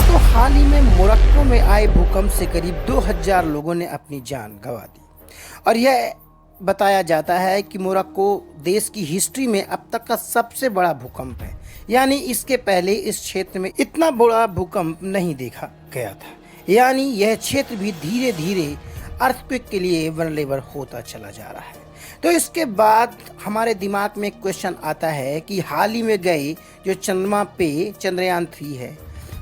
दोस्तों, हाल ही में मोरक्को में आए भूकंप से करीब 2000 लोगों ने अपनी जान गंवा दी और यह बताया जाता है कि मोरक्को देश की हिस्ट्री में अब तक का सबसे बड़ा भूकंप है। यानी इसके पहले इस क्षेत्र में इतना बड़ा भूकंप नहीं देखा गया था। यानी यह क्षेत्र भी धीरे धीरे अर्थक्वेक के लिए वनरेबल होता चला जा रहा है। तो इसके बाद हमारे दिमाग में क्वेश्चन आता है कि हाल ही में गए जो चंद्रमा पे चंद्रयान 3 है,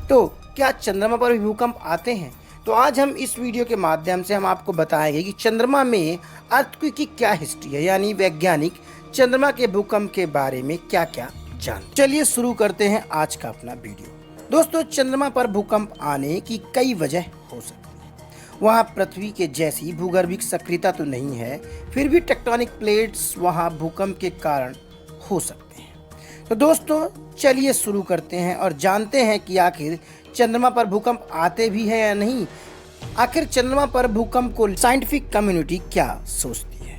तो क्या चंद्रमा पर भी भूकंप आते हैं? तो आज हम इस वीडियो के माध्यम से हम आपको बताएंगे कि चंद्रमा में अर्थक्वेक की क्या हिस्ट्री है, यानी वैज्ञानिक चंद्रमा के भूकंप के बारे में क्या क्या जानते। चलिए शुरू करते हैं आज का अपना वीडियो। दोस्तों, चंद्रमा पर भूकंप आने की कई वजह हो सकती है। वहाँ पृथ्वी के जैसी भूगर्भिक सक्रियता तो नहीं है, फिर भी टेक्टोनिक प्लेट्स वहाँ भूकंप के कारण हो सकते हैं। तो दोस्तों, चलिए शुरू करते हैं और जानते हैं कि आखिर चंद्रमा पर भूकंप आते भी हैं या नहीं। आखिर चंद्रमा पर भूकंप को साइंटिफिक कम्युनिटी क्या सोचती है?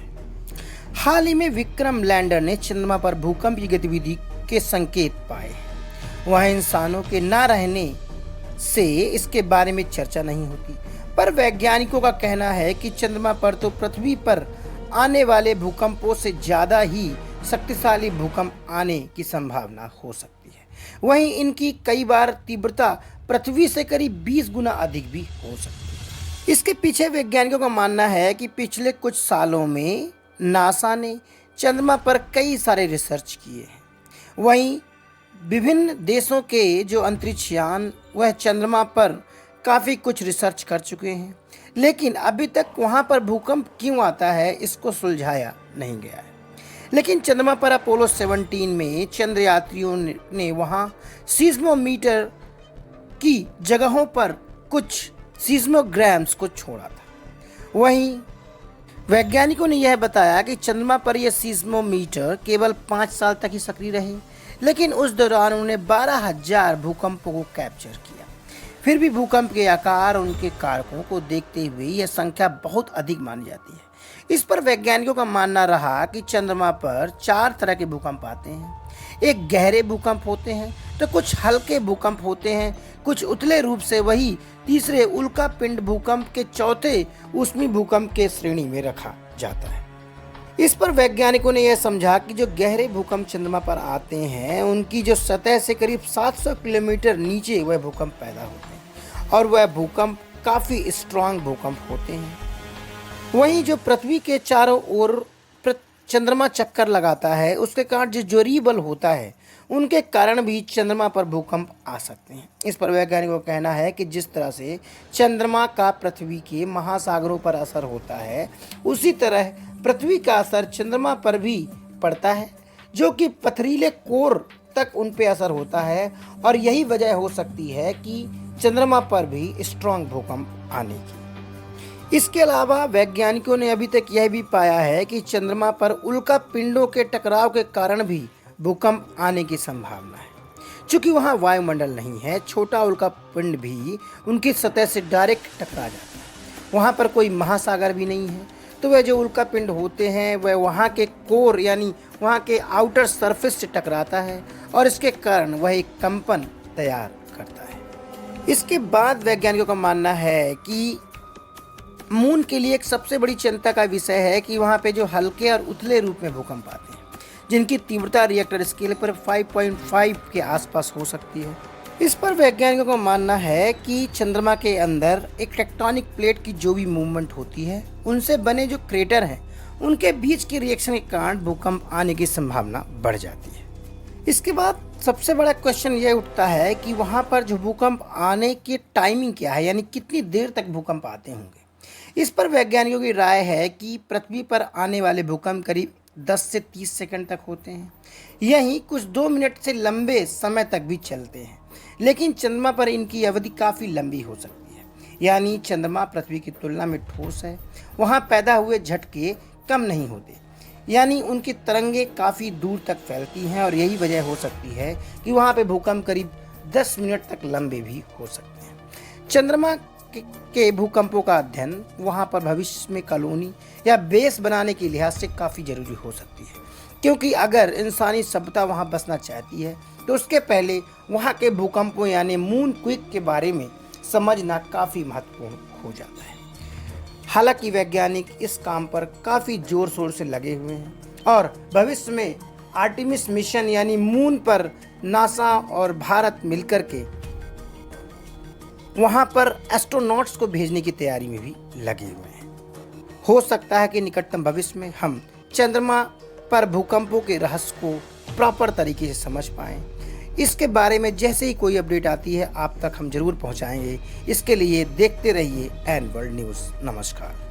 हाल ही में विक्रम लैंडर ने चंद्रमा पर भूकंप की गतिविधि के संकेत पाए। वहाँ इंसानों के न रहने से इसके बारे में चर्चा नहीं होती, पर वैज्ञानिकों का कहना है कि चंद्रमा पर तो पृथ्वी पर आने वाले भूकंपों से ज़्यादा ही शक्तिशाली भूकंप आने की संभावना हो सकती है। वहीं इनकी कई बार तीव्रता पृथ्वी से करीब 20 गुना अधिक भी हो सकती है। इसके पीछे वैज्ञानिकों का मानना है कि पिछले कुछ सालों में नासा ने चंद्रमा पर कई सारे रिसर्च किए हैं। वहीं विभिन्न देशों के जो अंतरिक्ष यान वह चंद्रमा पर काफ़ी कुछ रिसर्च कर चुके हैं, लेकिन अभी तक वहाँ पर भूकंप क्यों आता है इसको सुलझाया नहीं गया है। लेकिन चंद्रमा पर अपोलो 17 में चंद्र यात्रियों ने वहाँ सीस्मोमीटर की जगहों पर कुछ सीस्मोग्राम्स को छोड़ा था। वहीं वैज्ञानिकों ने यह बताया कि चंद्रमा पर यह सीस्मोमीटर केवल 5 साल तक ही सक्रिय रहे, लेकिन उस दौरान उन्होंने 12,000 भूकंपों को कैप्चर किया। फिर भी भूकंप के आकार और उनके कारकों को देखते हुए यह संख्या बहुत अधिक मानी जाती है। इस पर वैज्ञानिकों का मानना रहा कि चंद्रमा पर 4 तरह के भूकंप आते हैं। एक गहरे भूकंप होते हैं, तो कुछ हल्के भूकंप होते हैं, कुछ उथले रूप से, वही तीसरे उल्का पिंड भूकंप के चौथे ऊष्मी भूकंप के श्रेणी में रखा जाता है। इस पर वैज्ञानिकों ने यह समझा कि जो गहरे भूकंप चंद्रमा पर आते हैं उनकी जो सतह से करीब 700 किलोमीटर नीचे वह भूकंप पैदा होते हैं और वह भूकंप काफ़ी स्ट्रांग भूकंप होते हैं। वहीं जो पृथ्वी के चारों ओर चंद्रमा चक्कर लगाता है उसके कारण जो जोरी बल होता है उनके कारण भी चंद्रमा पर भूकंप आ सकते हैं। इस पर वैज्ञानिकों का कहना है कि जिस तरह से चंद्रमा का पृथ्वी के महासागरों पर असर होता है, उसी तरह पृथ्वी का असर चंद्रमा पर भी पड़ता है, जो कि पथरीले कोर तक उन पे असर होता है और यही वजह हो सकती है कि चंद्रमा पर भी स्ट्रांग भूकंप आने की। इसके अलावा वैज्ञानिकों ने अभी तक यह भी पाया है कि चंद्रमा पर उल्का पिंडों के टकराव के कारण भी भूकंप आने की संभावना है। चूँकि वहाँ वायुमंडल नहीं है, छोटा उल्का पिंड भी उनकी सतह से डायरेक्ट टकरा जाता है। वहाँ पर कोई महासागर भी नहीं है, तो वह जो उल्का पिंड होते हैं वह वहाँ के कोर यानी वहाँ के आउटर सरफेस से टकराता है और इसके कारण वह एक कंपन तैयार करता है। इसके बाद वैज्ञानिकों का मानना है कि मून के लिए एक सबसे बड़ी चिंता का विषय है कि वहाँ पे जो हल्के और उथले रूप में भूकंप आते हैं, जिनकी तीव्रता रिएक्टर स्केल पर 5.5 के आसपास हो सकती है। इस पर वैज्ञानिकों का मानना है कि चंद्रमा के अंदर एक टेक्टोनिक प्लेट की जो भी मूवमेंट होती है, उनसे बने जो क्रेटर हैं उनके बीच के रिएक्शन के कारण भूकंप आने की संभावना बढ़ जाती है। इसके बाद सबसे बड़ा क्वेश्चन यह उठता है कि वहाँ पर जो भूकंप आने की टाइमिंग क्या है, यानी कितनी देर तक भूकंप आते होंगे। इस पर वैज्ञानिकों की राय है कि पृथ्वी पर आने वाले भूकंप करीब 10 से 30 सेकंड तक होते हैं। यहीं कुछ 2 मिनट से लंबे समय तक भी चलते हैं, लेकिन चंद्रमा पर इनकी अवधि काफ़ी लंबी हो सकती है। यानी चंद्रमा पृथ्वी की तुलना में ठोस है, वहाँ पैदा हुए झटके कम नहीं होते, यानी उनकी तरंगें काफ़ी दूर तक फैलती हैं और यही वजह हो सकती है कि वहाँ पे भूकंप करीब 10 मिनट तक लंबे भी हो सकते हैं। चंद्रमा के भूकंपों का अध्ययन वहाँ पर भविष्य में कॉलोनी या बेस बनाने के लिहाज से काफ़ी ज़रूरी हो सकती है, क्योंकि अगर इंसानी सभ्यता वहाँ बसना चाहती है तो उसके पहले वहाँ के भूकंपों यानी मून क्विक के बारे में समझना काफ़ी महत्वपूर्ण हो जाता है। हालांकि वैज्ञानिक इस काम पर काफ़ी ज़ोर शोर से लगे हुए हैं और भविष्य में आर्टेमिस मिशन यानी मून पर नासा और भारत मिलकर के वहाँ पर एस्ट्रोनॉट्स को भेजने की तैयारी में भी लगे हुए हैं। हो सकता है कि निकटतम भविष्य में हम चंद्रमा पर भूकंपों के रहस्य को प्रॉपर तरीके से समझ पाएं। इसके बारे में जैसे ही कोई अपडेट आती है आप तक हम जरूर पहुंचाएंगे। इसके लिए देखते रहिए एन वर्ल्ड न्यूज़। नमस्कार।